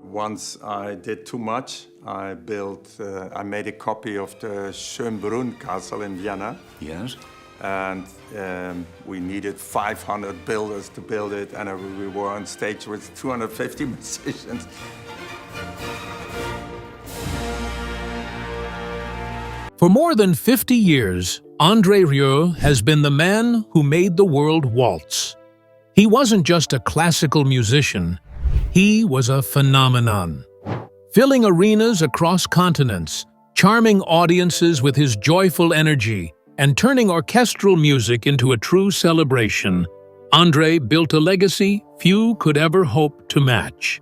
Once I did too much. I made a copy of the Schönbrunn Castle in Vienna. Yes? And we needed 500 builders to build it, and we were on stage with 250 musicians. For more than 50 years, André Rieu has been the man who made the world waltz. He wasn't just a classical musician, he was a phenomenon. Filling arenas across continents, charming audiences with his joyful energy, and turning orchestral music into a true celebration, André built a legacy few could ever hope to match.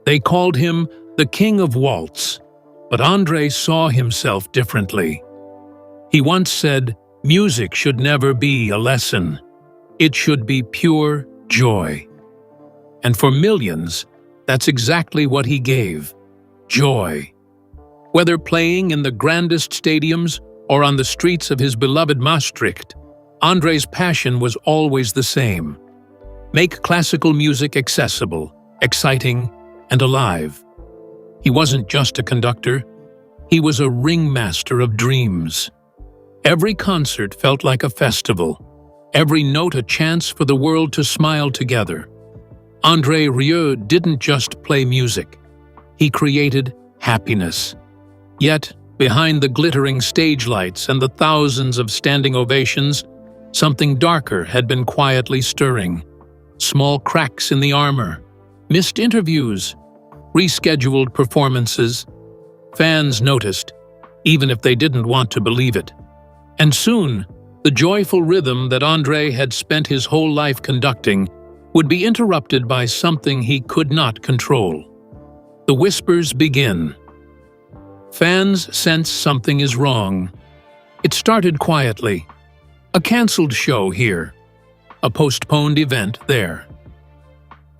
They called him the King of Waltz, but André saw himself differently. He once said, "Music should never be a lesson. It should be pure joy." And for millions, that's exactly what he gave. Joy. Whether playing in the grandest stadiums or on the streets of his beloved Maastricht, André's passion was always the same. Make classical music accessible, exciting, and alive. He wasn't just a conductor, he was a ringmaster of dreams. Every concert felt like a festival, every note a chance for the world to smile together. André Rieu didn't just play music, he created happiness. Yet, behind the glittering stage lights and the thousands of standing ovations, something darker had been quietly stirring. Small cracks in the armor, missed interviews, rescheduled performances. Fans noticed, even if they didn't want to believe it. And soon, the joyful rhythm that André had spent his whole life conducting would be interrupted by something he could not control. The whispers begin. Fans sense something is wrong. It started quietly. A cancelled show here. A postponed event there.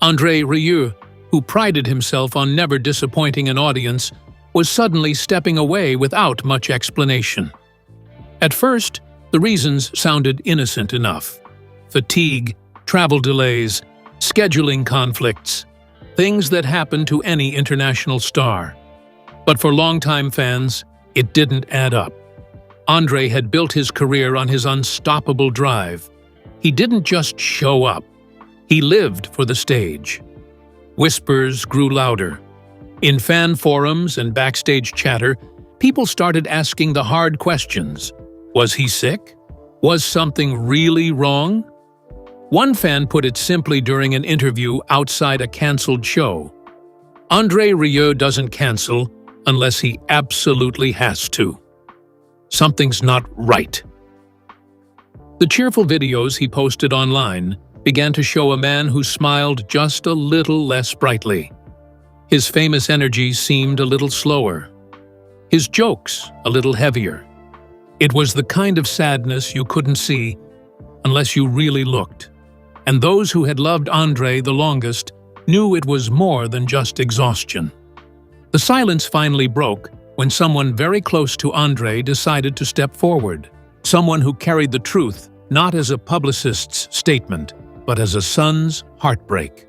André Rieu, who prided himself on never disappointing an audience, was suddenly stepping away without much explanation. At first, the reasons sounded innocent enough. Fatigue, travel delays, scheduling conflicts, things that happen to any international star. But for longtime fans, it didn't add up. André had built his career on his unstoppable drive. He didn't just show up, he lived for the stage. Whispers grew louder. In fan forums and backstage chatter, people started asking the hard questions. Was he sick? Was something really wrong? One fan put it simply during an interview outside a cancelled show. André Rieu doesn't cancel unless he absolutely has to. Something's not right. The cheerful videos he posted online began to show a man who smiled just a little less brightly. His famous energy seemed a little slower. His jokes a little heavier. It was the kind of sadness you couldn't see unless you really looked. And those who had loved André the longest knew it was more than just exhaustion. The silence finally broke when someone very close to André decided to step forward. Someone who carried the truth, not as a publicist's statement, but as a son's heartbreak.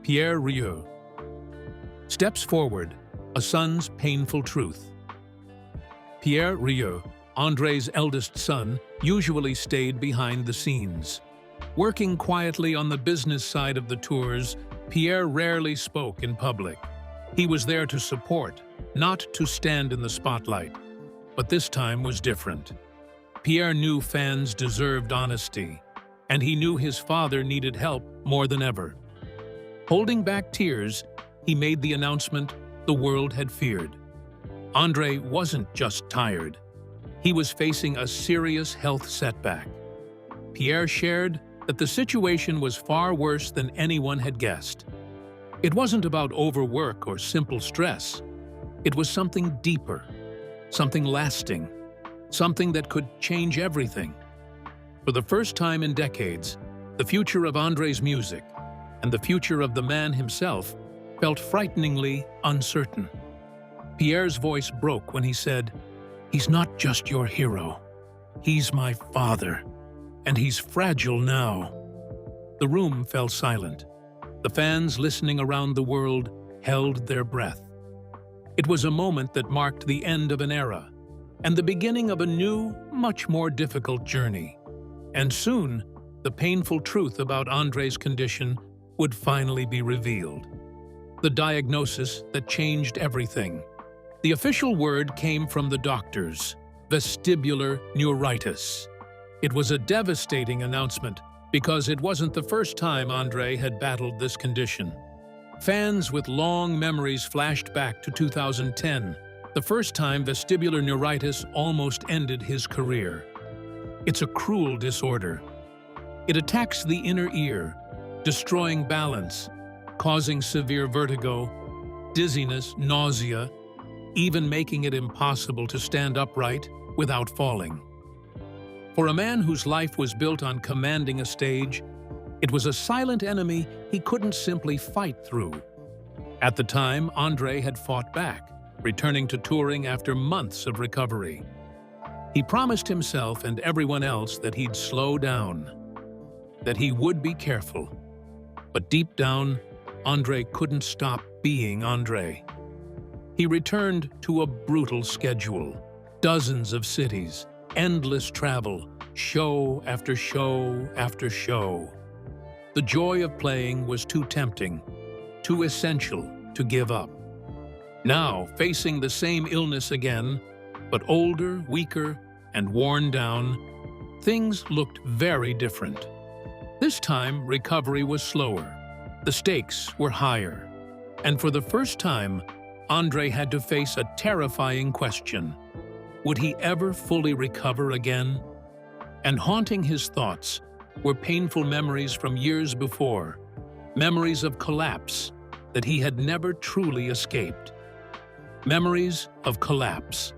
Pierre Rieu steps forward, a son's painful truth. Pierre Rieu, André's eldest son, usually stayed behind the scenes. Working quietly on the business side of the tours, Pierre rarely spoke in public. He was there to support, not to stand in the spotlight. But this time was different. Pierre knew fans deserved honesty, and he knew his father needed help more than ever. Holding back tears, he made the announcement the world had feared. André wasn't just tired. He was facing a serious health setback. Pierre shared that the situation was far worse than anyone had guessed. It wasn't about overwork or simple stress. It was something deeper, something lasting, something that could change everything. For the first time in decades, the future of André's music and the future of the man himself felt frighteningly uncertain. Pierre's voice broke when he said, "He's not just your hero. He's my father, and he's fragile now." The room fell silent. The fans listening around the world held their breath. It was a moment that marked the end of an era and the beginning of a new, much more difficult journey. And soon, the painful truth about André's condition would finally be revealed. The diagnosis that changed everything. The official word came from the doctors: vestibular neuritis. It was a devastating announcement because it wasn't the first time André had battled this condition. Fans with long memories flashed back to 2010, the first time vestibular neuritis almost ended his career. It's a cruel disorder. It attacks the inner ear, destroying balance, causing severe vertigo, dizziness, nausea, even making it impossible to stand upright without falling. For a man whose life was built on commanding a stage, it was a silent enemy he couldn't simply fight through. At the time, André had fought back, returning to touring after months of recovery. He promised himself and everyone else that he'd slow down, that he would be careful. But deep down, André couldn't stop being André. He returned to a brutal schedule, dozens of cities, endless travel, show after show after show. The joy of playing was too tempting, too essential to give up. Now, facing the same illness again, but older, weaker, and worn down, things looked very different. This time, recovery was slower. The stakes were higher. And for the first time, André had to face a terrifying question. Would he ever fully recover again? And haunting his thoughts were painful memories from years before, memories of collapse that he had never truly escaped. Memories of collapse,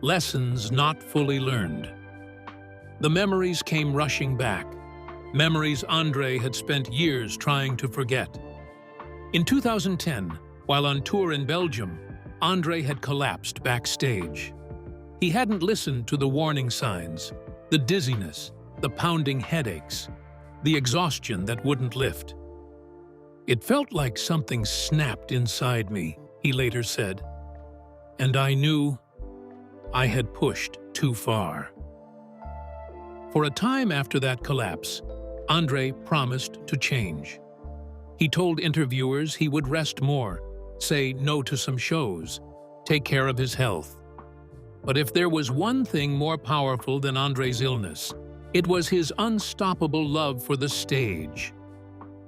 lessons not fully learned. The memories came rushing back, memories André had spent years trying to forget. In 2010, while on tour in Belgium, André had collapsed backstage. He hadn't listened to the warning signs, the dizziness, the pounding headaches, the exhaustion that wouldn't lift. It felt like something snapped inside me, he later said, and I knew I had pushed too far. For a time after that collapse, André promised to change. He told interviewers he would rest more, say no to some shows, take care of his health. But if there was one thing more powerful than André's illness, it was his unstoppable love for the stage.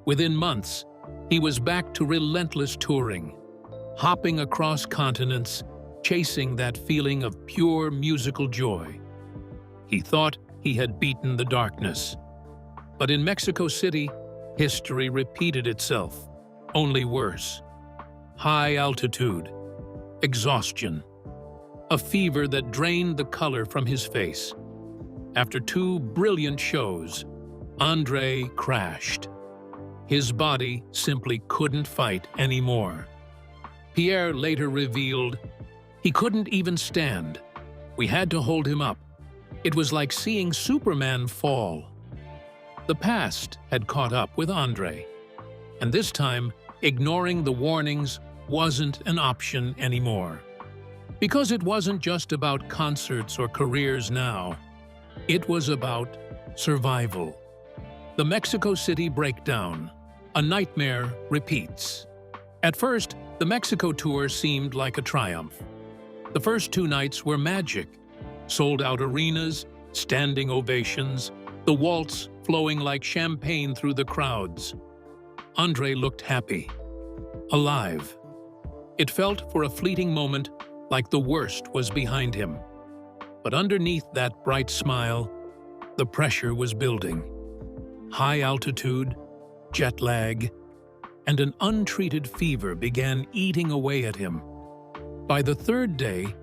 Within months, he was back to relentless touring, hopping across continents, chasing that feeling of pure musical joy. He thought he had beaten the darkness. But in Mexico City, history repeated itself, only worse. High altitude, exhaustion, a fever that drained the color from his face. After 2 brilliant shows, André crashed. His body simply couldn't fight anymore. Pierre later revealed, he couldn't even stand. We had to hold him up. It was like seeing Superman fall. The past had caught up with André, and this time, ignoring the warnings wasn't an option anymore. Because it wasn't just about concerts or careers now. It was about survival. The Mexico City breakdown. A nightmare repeats. At first, the Mexico tour seemed like a triumph. The first 2 nights were magic. Sold-out arenas, standing ovations, the waltz flowing like champagne through the crowds. André looked happy, alive. It felt for a fleeting moment like the worst was behind him. But underneath that bright smile, the pressure was building. High altitude, jet lag, and an untreated fever began eating away at him. By the 3rd day,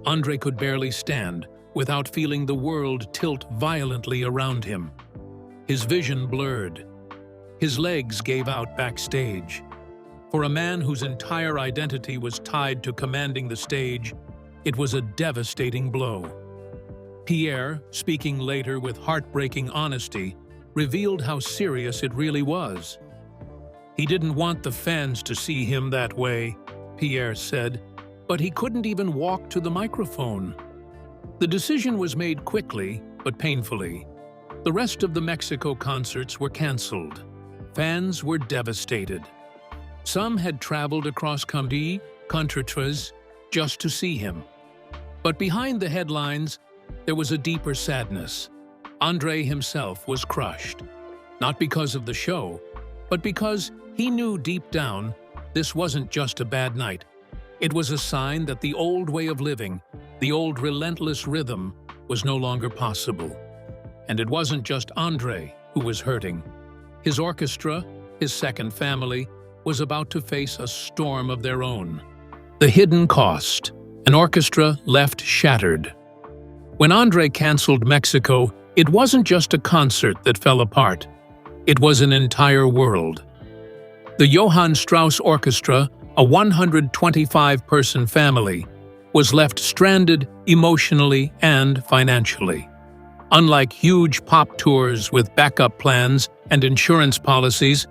André could barely stand without feeling the world tilt violently around him. His vision blurred. His legs gave out backstage. For a man whose entire identity was tied to commanding the stage, it was a devastating blow. Pierre, speaking later with heartbreaking honesty, revealed how serious it really was. He didn't want the fans to see him that way, Pierre said, but he couldn't even walk to the microphone. The decision was made quickly, but painfully. The rest of the Mexico concerts were canceled. Fans were devastated. Some had traveled across countries just to see him. But behind the headlines, there was a deeper sadness. André himself was crushed. Not because of the show, but because he knew deep down this wasn't just a bad night. It was a sign that the old way of living, the old relentless rhythm, was no longer possible. And it wasn't just André who was hurting. His orchestra, his second family, was about to face a storm of their own. The hidden cost, an orchestra left shattered. When André canceled Mexico, it wasn't just a concert that fell apart. It was an entire world. The Johann Strauss Orchestra, a 125-person family, was left stranded emotionally and financially. Unlike huge pop tours with backup plans and insurance policies,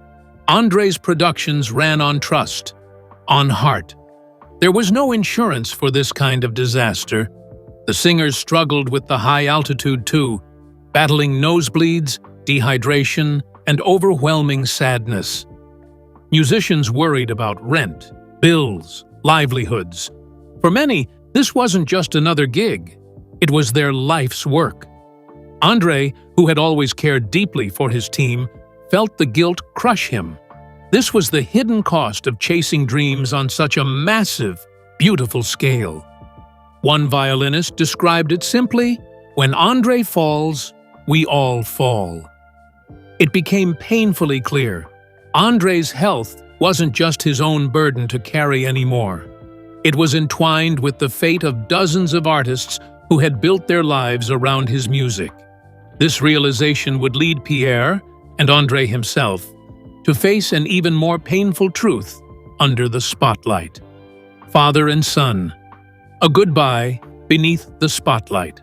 André's productions ran on trust, on heart. There was no insurance for this kind of disaster. The singers struggled with the high altitude too, battling nosebleeds, dehydration, and overwhelming sadness. Musicians worried about rent, bills, livelihoods. For many, this wasn't just another gig. It was their life's work. André, who had always cared deeply for his team, felt the guilt crush him. This was the hidden cost of chasing dreams on such a massive, beautiful scale. One violinist described it simply, "When André falls, we all fall." It became painfully clear. André's health wasn't just his own burden to carry anymore. It was entwined with the fate of dozens of artists who had built their lives around his music. This realization would lead Pierre, and André himself, to face an even more painful truth under the spotlight. Father and son, a goodbye beneath the spotlight.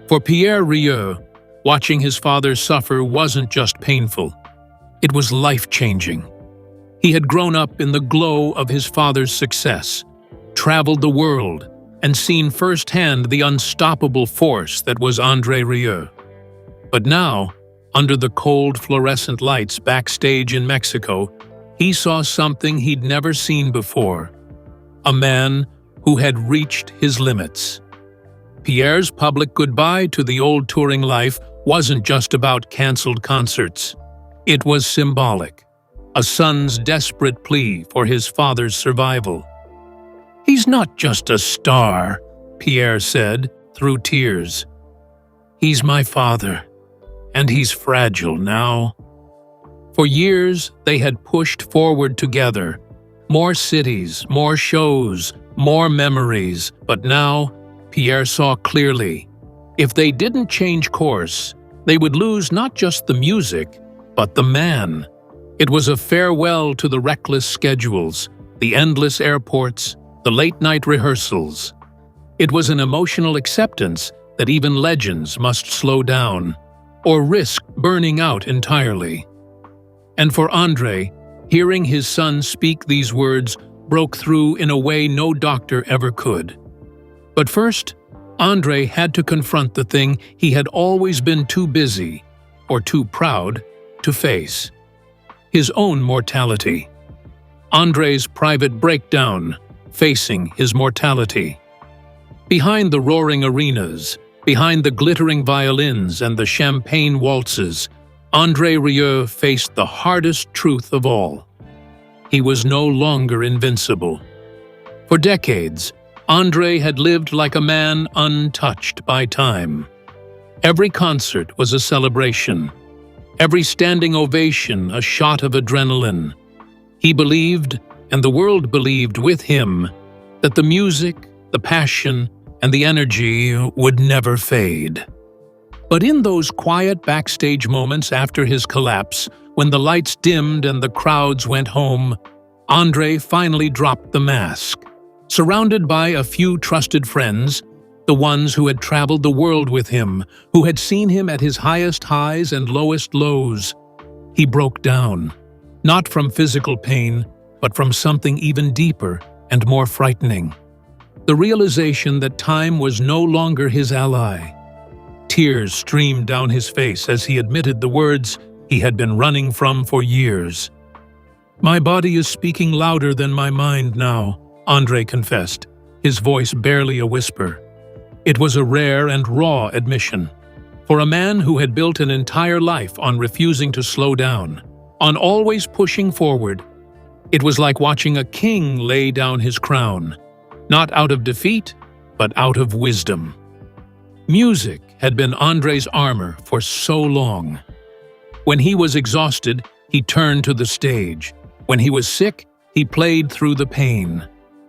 For Pierre Rieu, watching his father suffer wasn't just painful. It was life-changing. He had grown up in the glow of his father's success, traveled the world, and seen firsthand the unstoppable force that was André Rieu. But now, under the cold fluorescent lights backstage in Mexico, he saw something he'd never seen before. A man who had reached his limits. Pierre's public goodbye to the old touring life wasn't just about canceled concerts. It was symbolic, a son's desperate plea for his father's survival. "He's not just a star," Pierre said through tears. "He's my father, and he's fragile now." For years, they had pushed forward together. More cities, more shows, more memories. But now, Pierre saw clearly, if they didn't change course, they would lose not just the music, but the man. It was a farewell to the reckless schedules, the endless airports, the late-night rehearsals. It was an emotional acceptance that even legends must slow down, or risk burning out entirely. And for André, hearing his son speak these words broke through in a way no doctor ever could. But first, André had to confront the thing he had always been too busy, or too proud, to face. His own mortality. André's private breakdown, facing his mortality. Behind the roaring arenas, behind the glittering violins and the champagne waltzes, André Rieu faced the hardest truth of all. He was no longer invincible. For decades, André had lived like a man untouched by time. Every concert was a celebration. Every standing ovation a shot of adrenaline. He believed, and the world believed with him, that the music, the passion, and the energy would never fade. But in those quiet backstage moments after his collapse, when the lights dimmed and the crowds went home, André finally dropped the mask. Surrounded by a few trusted friends, the ones who had traveled the world with him, who had seen him at his highest highs and lowest lows, he broke down. not from physical pain, but from something even deeper and more frightening. The realization that time was no longer his ally. Tears streamed down his face as he admitted the words he had been running from for years. "My body is speaking louder than my mind now," André confessed, his voice barely a whisper. It was a rare and raw admission. For a man who had built an entire life on refusing to slow down, on always pushing forward, it was like watching a king lay down his crown, not out of defeat, but out of wisdom. Music had been André's armor for so long. When he was exhausted, he turned to the stage. When he was sick, he played through the pain.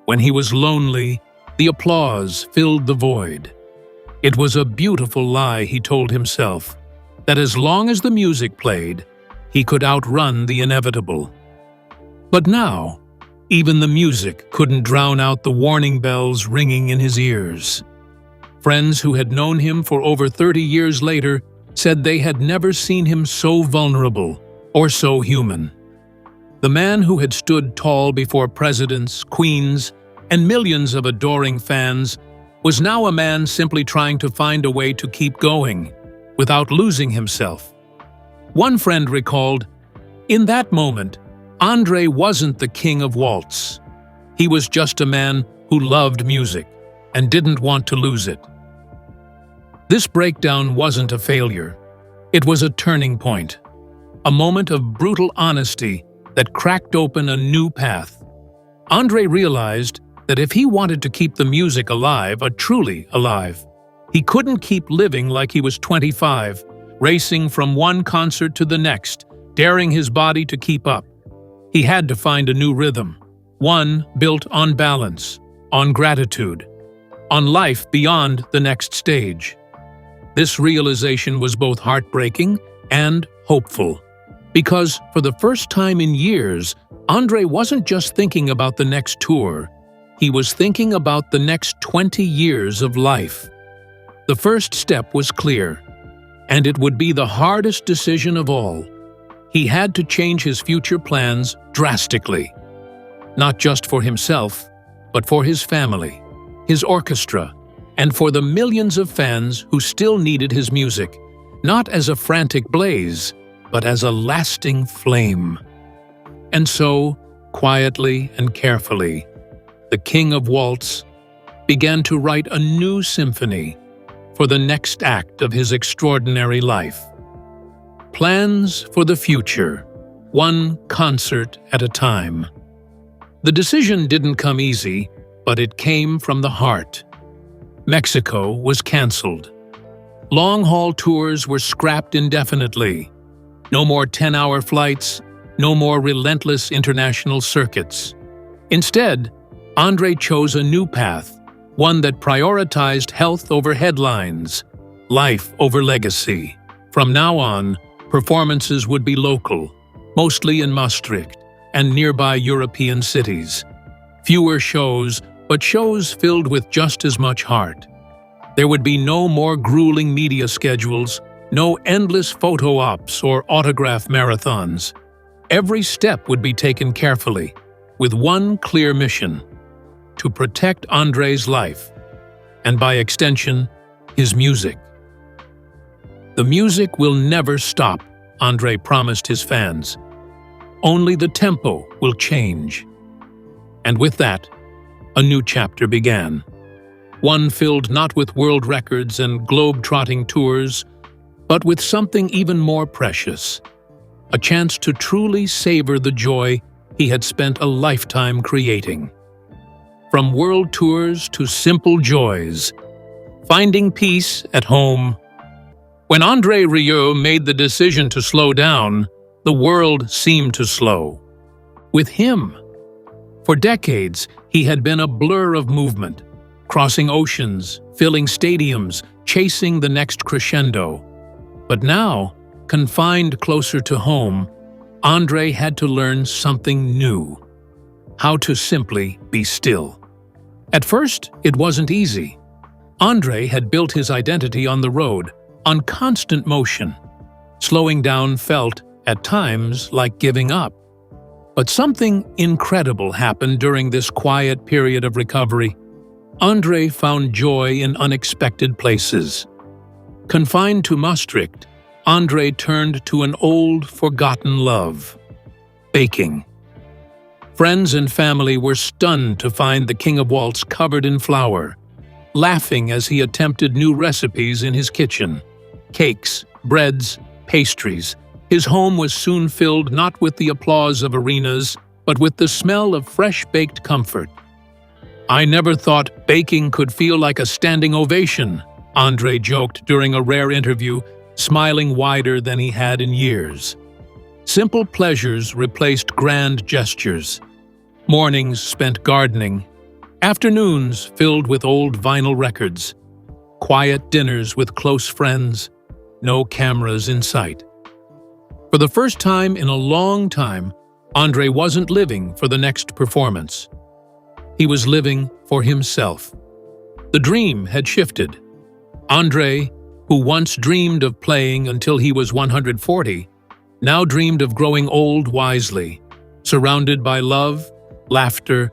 When he was lonely, the applause filled the void. It was a beautiful lie, he told himself, that as long as the music played, he could outrun the inevitable. But now, even the music couldn't drown out the warning bells ringing in his ears. Friends who had known him for over 30 years later said they had never seen him so vulnerable or so human. The man who had stood tall before presidents, queens, and millions of adoring fans was now a man simply trying to find a way to keep going without losing himself. One friend recalled, "In that moment, André wasn't the King of Waltz. He was just a man who loved music and didn't want to lose it." This breakdown wasn't a failure. It was a turning point, a moment of brutal honesty that cracked open a new path. André realized that if he wanted to keep the music alive, truly alive, he couldn't keep living like he was 25, racing from one concert to the next, daring his body to keep up. He had to find a new rhythm, one built on balance, on gratitude, on life beyond the next stage. This realization was both heartbreaking and hopeful, because for the first time in years, André wasn't just thinking about the next tour, he was thinking about the next 20 years of life. The first step was clear, and it would be the hardest decision of all. He had to change his future plans drastically, not just for himself, but for his family, his orchestra, and for the millions of fans who still needed his music, not as a frantic blaze, but as a lasting flame. And so, quietly and carefully, the King of Waltz began to write a new symphony for the next act of his extraordinary life. Plans for the future, one concert at a time. The decision didn't come easy, but it came from the heart. Mexico was cancelled. Long-haul tours were scrapped indefinitely. No more 10-hour flights, no more relentless international circuits. Instead, André chose a new path, one that prioritized health over headlines, life over legacy. From now on, performances would be local, mostly in Maastricht and nearby European cities. Fewer shows, but shows filled with just as much heart. There would be no more grueling media schedules, no endless photo ops or autograph marathons. Every step would be taken carefully, with one clear mission: to protect André's life, and by extension, his music. The music will never stop, André promised his fans. Only the tempo will change. And with that, a new chapter began. One filled not with world records and globe-trotting tours, but with something even more precious: a chance to truly savor the joy he had spent a lifetime creating. From world tours to simple joys, finding peace at home. When André Rieu made the decision to slow down, the world seemed to slow. With him. For decades, he had been a blur of movement, crossing oceans, filling stadiums, chasing the next crescendo. But now, confined closer to home, André had to learn something new: how to simply be still. At first, it wasn't easy. André had built his identity on the road, on constant motion. Slowing down felt, at times, like giving up. But something incredible happened during this quiet period of recovery. André found joy in unexpected places. Confined to Maastricht, André turned to an old, forgotten love: baking. Friends and family were stunned to find the King of Waltz covered in flour, laughing as he attempted new recipes in his kitchen. Cakes, breads, pastries. His home was soon filled not with the applause of arenas, but with the smell of fresh-baked comfort. "I never thought baking could feel like a standing ovation," André joked during a rare interview, smiling wider than he had in years. Simple pleasures replaced grand gestures. Mornings spent gardening, afternoons filled with old vinyl records, quiet dinners with close friends, no cameras in sight. For the first time in a long time, André wasn't living for the next performance. He was living for himself. The dream had shifted. André, who once dreamed of playing until he was 140, now dreamed of growing old wisely, surrounded by love, laughter,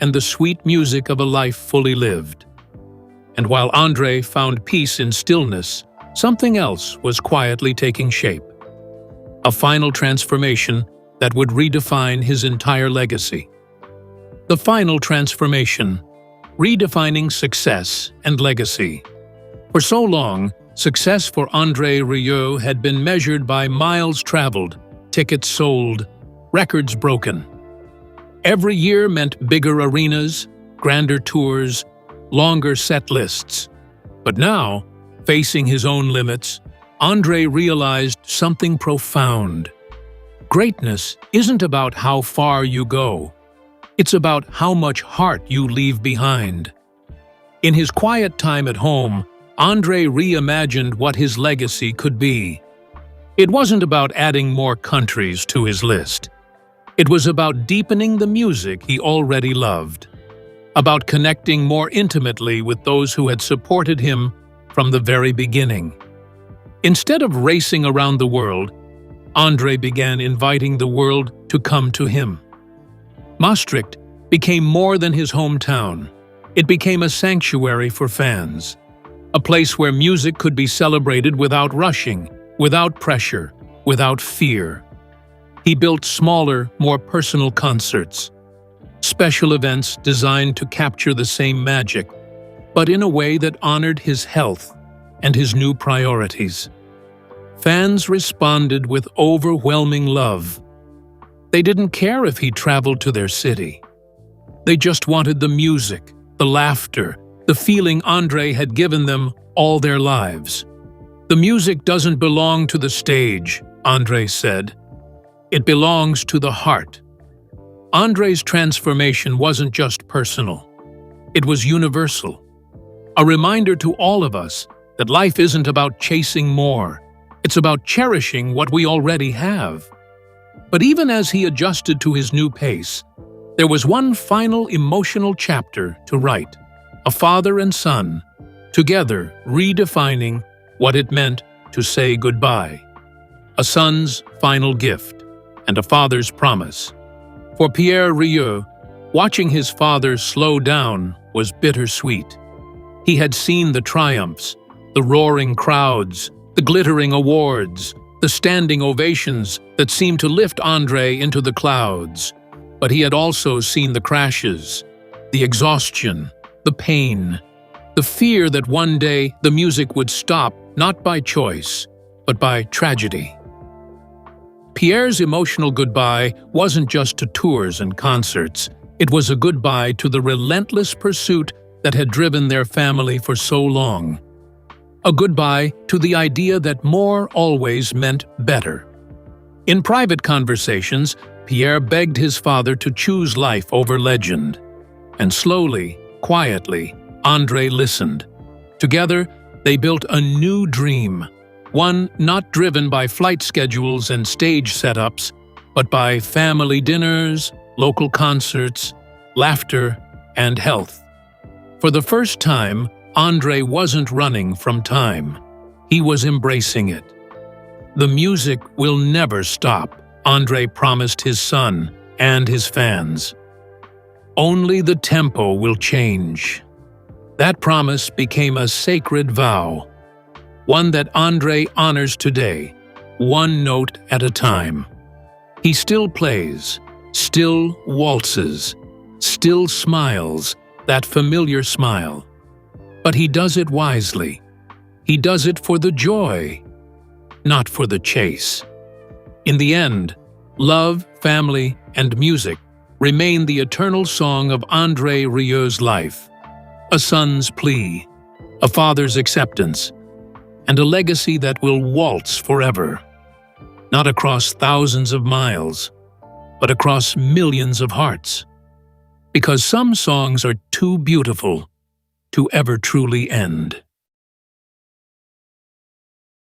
and the sweet music of a life fully lived. And while André found peace in stillness, something else was quietly taking shape. A final transformation that would redefine his entire legacy. The final transformation, redefining success and legacy. For so long, success for André Rieu had been measured by miles traveled, tickets sold, records broken. Every year meant bigger arenas, grander tours, longer set lists. But now, facing his own limits, André realized something profound. Greatness isn't about how far you go. It's about how much heart you leave behind. In his quiet time at home, André reimagined what his legacy could be. It wasn't about adding more countries to his list. It was about deepening the music he already loved, about connecting more intimately with those who had supported him from the very beginning. Instead of racing around the world, André began inviting the world to come to him. Maastricht became more than his hometown. It became a sanctuary for fans, a place where music could be celebrated without rushing, without pressure, without fear. He built smaller, more personal concerts, special events designed to capture the same magic, but in a way that honored his health and his new priorities. Fans responded with overwhelming love. They didn't care if he traveled to their city. They just wanted the music, the laughter, the feeling André had given them all their lives. "The music doesn't belong to the stage," André said. "It belongs to the heart." André's transformation wasn't just personal. It was universal. A reminder to all of us that life isn't about chasing more. It's about cherishing what we already have. But even as he adjusted to his new pace, there was one final emotional chapter to write. A father and son, together redefining what it meant to say goodbye. A son's final gift, and a father's promise. For Pierre Rieu, watching his father slow down was bittersweet. He had seen the triumphs, the roaring crowds, the glittering awards, the standing ovations that seemed to lift André into the clouds. But he had also seen the crashes, the exhaustion, the pain, the fear that one day the music would stop, not by choice, but by tragedy. Pierre's emotional goodbye wasn't just to tours and concerts. It was a goodbye to the relentless pursuit that had driven their family for so long. A goodbye to the idea that more always meant better. In private conversations, Pierre begged his father to choose life over legend. And slowly, quietly, André listened. Together, they built a new dream, one not driven by flight schedules and stage setups, but by family dinners, local concerts, laughter, and health. For the first time, André wasn't running from time. He was embracing it. "The music will never stop," André promised his son and his fans. Only the tempo will change. That promise became a sacred vow, one that André honors today, one note at a time. He still plays, still waltzes, still smiles, that familiar smile. But he does it wisely. He does it for the joy, not for the chase. In the end, love, family, and music remain the eternal song of André Rieu's life. A son's plea, a father's acceptance, and a legacy that will waltz forever. Not across thousands of miles, but across millions of hearts. Because some songs are too beautiful to ever truly end.